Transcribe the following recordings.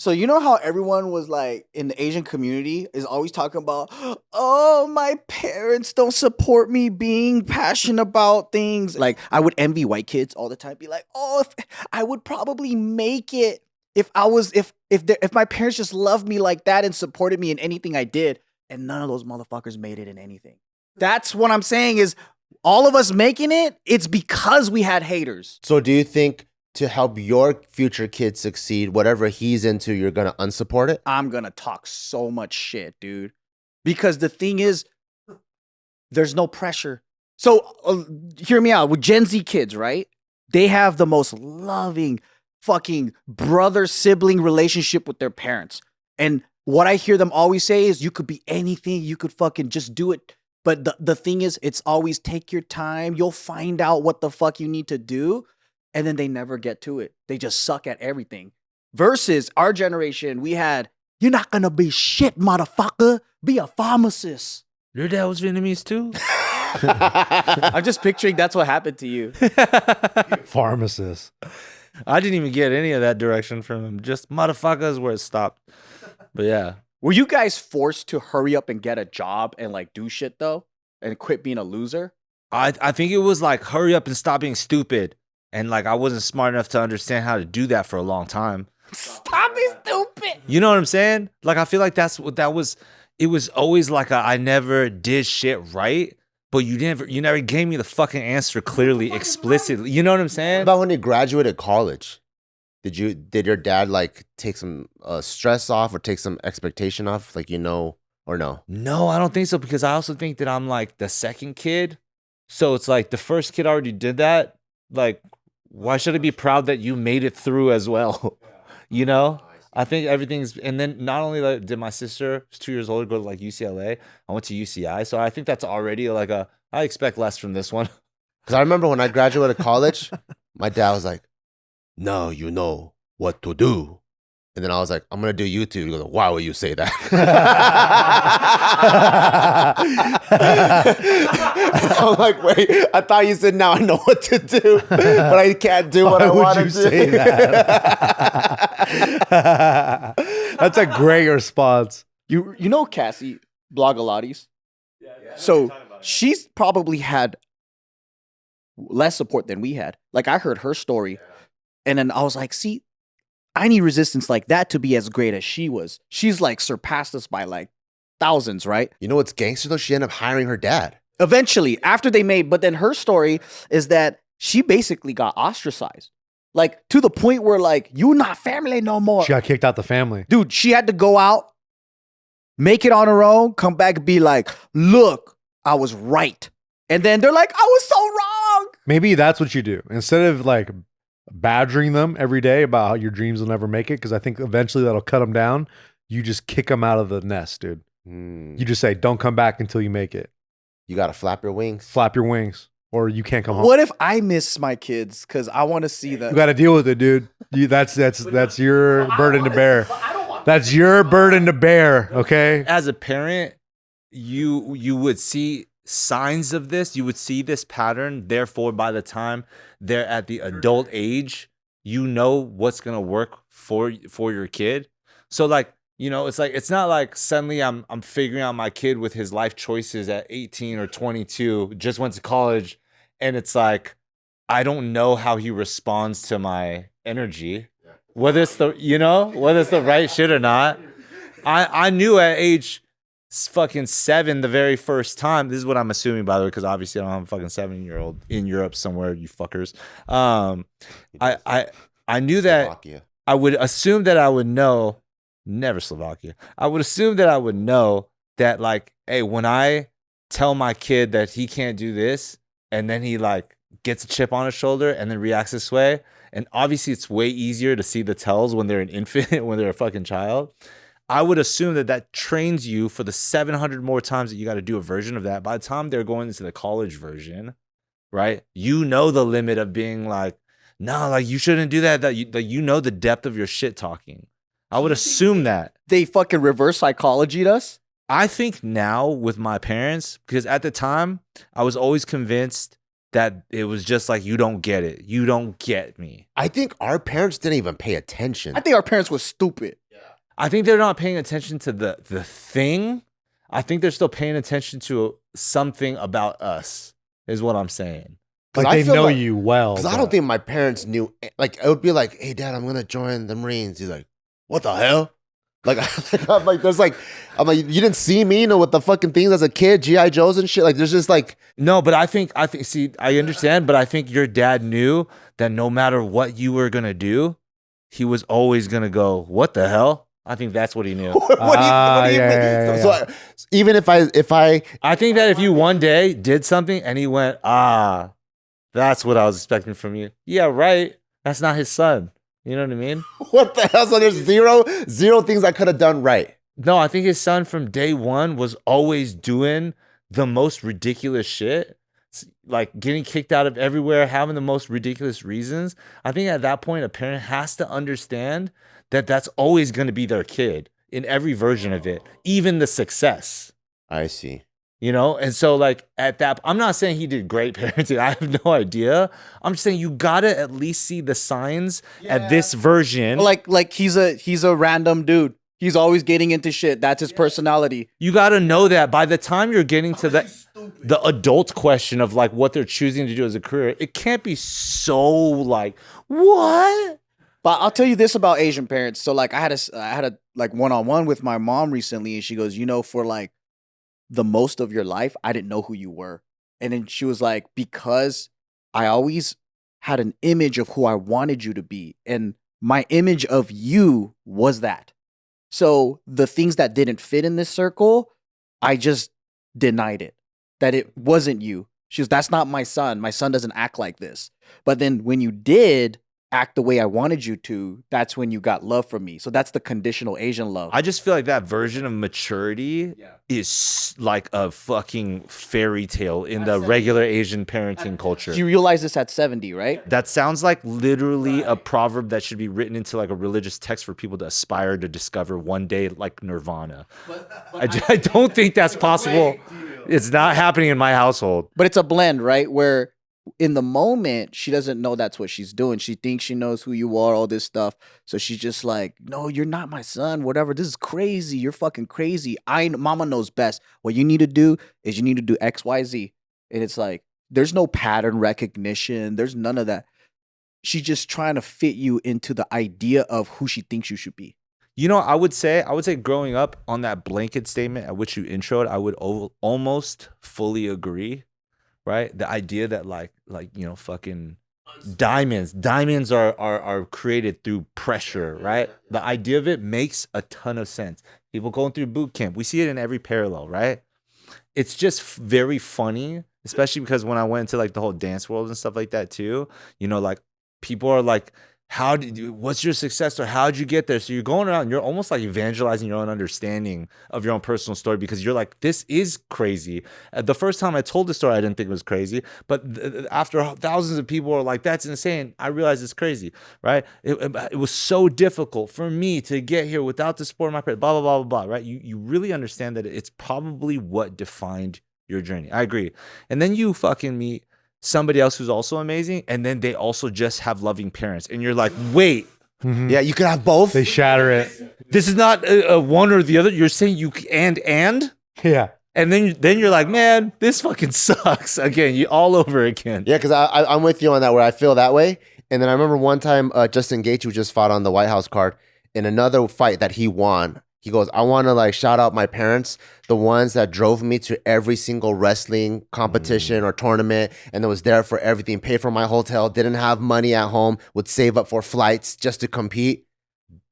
So you know how everyone was like in the Asian community is always talking about, oh, my parents don't support me being passionate about things. Like I would envy white kids all the time, be like, oh, if I would probably make it if I was if my parents just loved me like that and supported me in anything I did. And none of those motherfuckers made it in anything. That's what I'm saying is all of us making it, it's because we had haters. So do you think to help your future kid succeed, whatever he's into, you're going to unsupport it? I'm going to talk so much shit, dude. Because the thing is, there's no pressure. So hear me out. With Gen Z kids, right? They have the most loving fucking brother-sibling relationship with their parents. And what I hear them always say is, you could be anything. You could fucking just do it. But the thing is, it's always take your time. You'll find out what the fuck you need to do. And then they never get to it. They just suck at everything. Versus our generation, we had, you're not going to be shit, motherfucker. Be a pharmacist. Your dad was Vietnamese too? I'm just picturing that's what happened to you. Pharmacist. I didn't even get any of that direction from him. Just motherfuckers where it stopped. But yeah. Were you guys forced to hurry up and get a job and like do shit though? And quit being a loser? I think it was like, hurry up and stop being stupid. And like, I wasn't smart enough to understand how to do that for a long time. Stop being stupid. You know what I'm saying? Like, I feel like that's what that was. It was always like I never did shit right, but you never gave me the fucking answer clearly, explicitly. You know what I'm saying? What about when you graduated college? Did your dad like take some stress off or take some expectation off? Like, or no? No, I don't think so, because I also think that I'm like the second kid. So it's like the first kid already did that. Like, why should I be proud that you made it through as well? You know? I think everything's, and then not only like, did my sister, who's 2 years older, go to like UCLA, I went to UCI. So I think that's already like I expect less from this one. Because I remember when I graduated college, my dad was like, now you know what to do. And then I was like, I'm going to do YouTube. He goes, why would you say that? I'm like, wait, I thought you said now I know what to do, but I can't do what I want to do. Say that? That's a great response. You know Cassie Blogalottis? Yeah. So she's probably had less support than we had. Like I heard her story, and then I was like, see, I need resistance like that to be as great as she was. She's like surpassed us by like thousands, right? You know what's gangster though? She ended up hiring her dad. Eventually, after they made, but then her story is that she basically got ostracized. Like to the point where like, you not family no more. She got kicked out the family. Dude, she had to go out, make it on her own, come back and be like, look, I was right. And then they're like, I was so wrong. Maybe that's what you do. Instead of like badgering them every day about how your dreams will never make it, because I think eventually that'll cut them down. You just kick them out of the nest, dude. You just say, don't come back until you make it. You got to flap your wings. Flap your wings, or you can't come home. What if I miss my kids because I want to see them? You got to deal with it, dude. That's your burden to bear. That's your burden to bear, okay? As a parent, you would see signs of this. You would see this pattern. Therefore, by the time they're at the adult age, you know what's going to work for your kid. So like, you know, it's like, it's not like suddenly I'm figuring out my kid with his life choices at 18 or 22, just went to college. And it's like, I don't know how he responds to my energy, whether it's whether it's the right shit or not. I knew at age fucking 7 the very first time. This is what I'm assuming, by the way, because obviously I don't have a fucking 7-year-old in Europe somewhere, you fuckers. I knew that Slovakia. I would assume that I would know. Never Slovakia. I would assume that I would know that, like, hey, when I tell my kid that he can't do this, and then he like gets a chip on his shoulder and then reacts this way, and obviously it's way easier to see the tells when they're an infant, when they're a fucking child. I would assume that trains you for the 700 more times that you got to do a version of that. By the time they're going into the college version, right? You know the limit of being like, no, like you shouldn't do that. That you know the depth of your shit talking. I would assume that. They fucking reverse psychology'd us? I think now with my parents, because at the time, I was always convinced that it was just like, you don't get it. You don't get me. I think our parents didn't even pay attention. I think our parents were stupid. I think they're not paying attention to the thing. I think they're still paying attention to something about us, is what I'm saying. Like I they feel know like- you well. Because I but- don't think my parents knew. Like, it would be like, hey, Dad, I'm going to join the Marines. He's like, what the hell? Like, I'm like, you didn't see me, with the fucking things as a kid, G.I. Joes and shit. Like, there's just like, No, but I think, see, I understand, but I think your dad knew that no matter what you were going to do, he was always going to go, what the hell? I think that's what he knew. what do you mean? yeah, So even if I, I think that if you one day did something and he went, that's what I was expecting from you. Yeah, right. That's not his son. You know what I mean? what the hell? So there's zero things I could have done right. No, I think his son from day one was always doing the most ridiculous shit, like getting kicked out of everywhere, having the most ridiculous reasons. I think at that point, a parent has to understand that that's always going to be their kid in every version of it, even the success. I see. You know, and so like at that, I'm not saying he did great parenting. I have no idea. I'm just saying you gotta at least see the signs at this version. Like he's a random dude. He's always getting into shit. That's his personality. You gotta know that by the time you're getting to the adult question of like what they're choosing to do as a career, it can't be so like what. But I'll tell you this about Asian parents. So like I had a like one-on-one with my mom recently, and she goes, for like the most of your life, I didn't know who you were. And then she was like, because I always had an image of who I wanted you to be. And my image of you was that. So the things that didn't fit in this circle, I just denied it, that it wasn't you. She goes, that's not my son. My son doesn't act like this. But then when you did act the way I wanted you to, that's when you got love from me. So that's the conditional Asian love. I just feel like that version of maturity is like a fucking fairy tale in the regular Asian parenting culture. You realize this at 70, right? That sounds like literally a proverb that should be written into like a religious text for people to aspire to discover one day, like nirvana. I don't think that's possible. It's not happening in my household. But it's a blend, right? Where in the moment, she doesn't know that's what she's doing. She thinks she knows who you are, all this stuff. So she's just like, no, you're not my son, whatever. This is crazy. You're fucking crazy. Mama knows best. What you need to do is you need to do X, Y, Z. And it's like, there's no pattern recognition. There's none of that. She's just trying to fit you into the idea of who she thinks you should be. You know, I would say growing up on that blanket statement at which you introed, I would almost fully agree. Right? The idea that like, fucking diamonds are created through pressure, right? The idea of it makes a ton of sense. People going through boot camp, we see it in every parallel, right? It's just very funny, especially because when I went into like the whole dance world and stuff like that too, like people are like, what's your success or how'd you get there? So you're going around and you're almost like evangelizing your own understanding of your own personal story because you're like, this is crazy. The first time I told the story, I didn't think it was crazy. But after thousands of people were like, that's insane, I realized it's crazy, right? It was so difficult for me to get here without the support of my parents, blah, blah, blah, blah, blah, right? You really understand that it's probably what defined your journey. I agree. And then you fucking meet somebody else who's also amazing, and then they also just have loving parents, and you're like, wait, Yeah, you could have both. They shatter it. this is not a one or the other. You're saying you and Yeah. and then you're like, man, this fucking sucks again. You all over again. Yeah, because I'm with you on that where I feel that way. And then I remember one time Justin Gaethje just fought on the White House card in another fight that he won. He goes, I want to like shout out my parents, the ones that drove me to every single wrestling competition or tournament and that was there for everything, paid for my hotel, didn't have money at home, would save up for flights just to compete.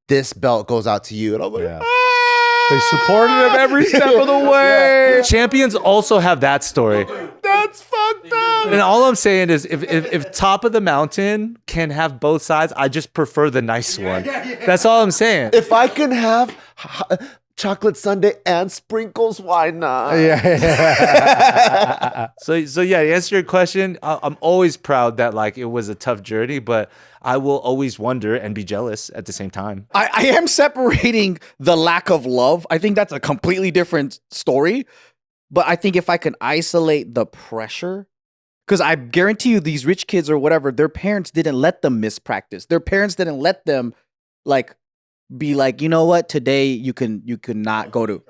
This belt goes out to you. And I'm like, Yeah. They supported him every step of the way. Champions also have that story. that's fucked up. And all I'm saying is if top of the mountain can have both sides, I just prefer the nice one. That's all I'm saying. If I can have chocolate sundae and sprinkles, why not? Yeah. So yeah, to answer your question, I'm always proud that like it was a tough journey, but I will always wonder and be jealous at the same time. I am separating the lack of love. I think that's a completely different story. But I think if I can isolate the pressure, because I guarantee you these rich kids or whatever, their parents didn't let them miss practice. Their parents didn't let them like be like, you know what, today you can not go to.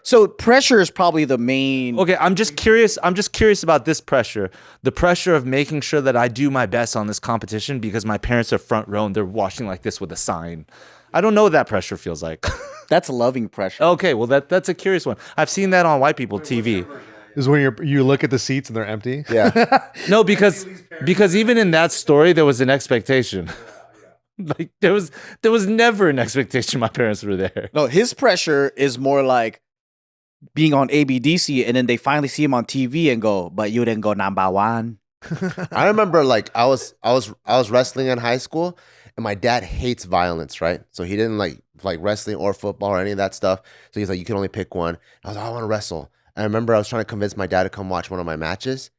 So pressure is probably the main. Okay, I'm just curious about this pressure. The pressure of making sure that I do my best on this competition because my parents are front row and they're watching like this with a sign. I don't know what that pressure feels like. That's loving pressure. Okay, well that's a curious one. I've seen that on white people TV. Is when you look at the seats and they're empty. Yeah. No, because even in that story there was an expectation. Like there was never an expectation my parents were there. No, his pressure is more like being on ABDC, and then they finally see him on TV and go, but you didn't go number one. I remember like I was wrestling in high school, and my dad hates violence, right? So he didn't like wrestling or football or any of that stuff. So he's like, you can only pick one. I was like, I want to wrestle. And I remember I was trying to convince my dad to come watch one of my matches,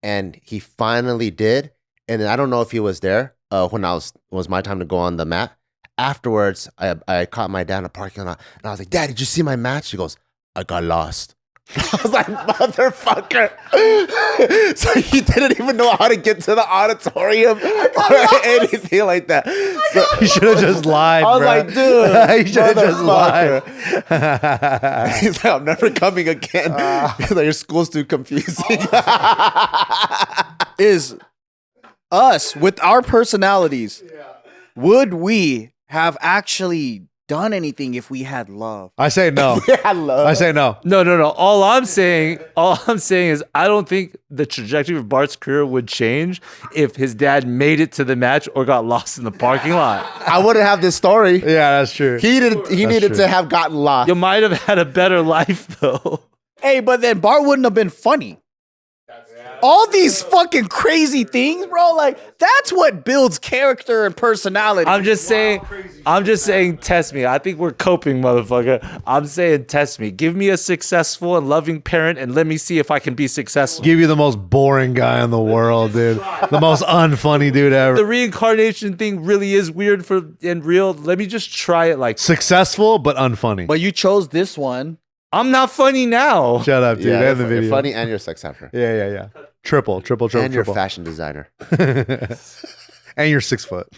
and he finally did. And then I don't know if he was there when it was my time to go on the mat. Afterwards, I caught my dad in a parking lot, and I was like, Dad, did you see my match? He goes, I got lost. I was like, motherfucker. So he didn't even know how to get to the auditorium or anything like that. So, You should have just lied, I was bro. like, dude, You should have just lied. motherfucker. He's like, I'm never coming again. He's like, your school's too confusing. Is us with our personalities, would we have actually done anything if we had love? I say no. I love I say no. No. All I'm saying is I don't think the trajectory of Bart's career would change if his dad made it to the match or got lost in the parking lot. I wouldn't have this story. Yeah, that's true. He needed true. to have gotten lost. You might have had a better life though. Hey, but then Bart wouldn't have been funny. All these fucking crazy things, bro. Like, that's what builds character and personality. I'm just saying, test me. I think we're coping, motherfucker. I'm saying, test me. Give me a successful and loving parent and let me see if I can be successful. Give you the most boring guy in the world, dude. The most unfunny dude The ever. reincarnation thing really is weird and real. Let me just try it like, Successful, but unfunny. But you chose this one. I'm not funny now. Shut up, dude. Yeah, End the you're video. funny and you're a sex offender. Yeah. Triple. And you're a fashion designer. And you're 6 foot.